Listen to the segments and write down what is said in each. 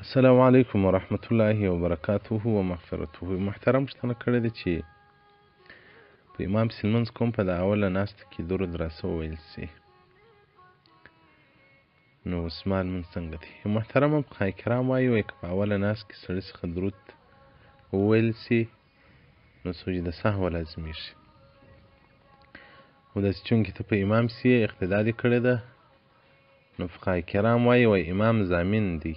السلام علیکم ورحمت الله وبرکاته ومغفرته. محترم پوښتنه کړې ده چې په امام پسې لمونځ کوم، په د اوله ناسته کې درود راسه وویل سي، نو زما لمونځ څنګه دی؟ محترمه فقهای کرام وایي که په اوله ناسته کې سړي څخه درود وویل سي نو سجده سهو لازمیږي. خو داسې چونکې ته په امام پسې اقتدا دې کړې ده، نو فقهای کرام وایي امام ضامن دی.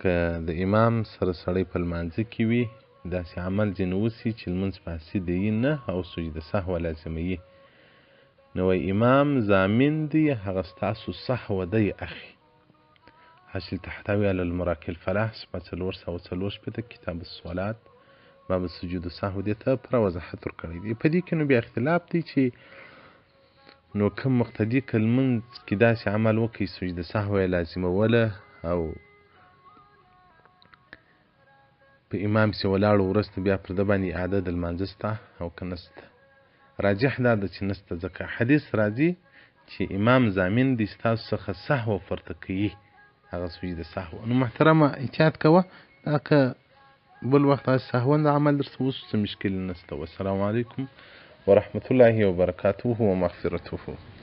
که د امام سره سړی په لمانځه کې وي، داسې عمل ځینې وسي چې لمونځ فاسد یي نه او سجده سهو لازموي، نو امام ضامن دی، هغه ستاسو سهو دی اخي. حاصل تحتوي على المراکل فلاح صفحه 444 کتاب الصلات باب سجود سهو دې ته پوره وضاحت ورکړی دی. په دې کې نو بیا اختلاف دی چې نو کوم مقتدي که لمونځ کې داسې عمل وکړي سجده سهو یې لازموله او په امام پسې ولاړو وروسته بیا پر ده باندې اعاده د لمانځه سته او که نسته. راجح دا ده چې نسته، ځکه حدیث راځي چې امام ضامن دی ستاسو څخه سهو فرته کوي، هغه سجده سهو. نو محترمه احتیاط کوه، دا که بل وخت سهون عمل درته وسو څه مشکل نسته. والسلام علیکم ورحمة الله وبرکاته ومغفرته.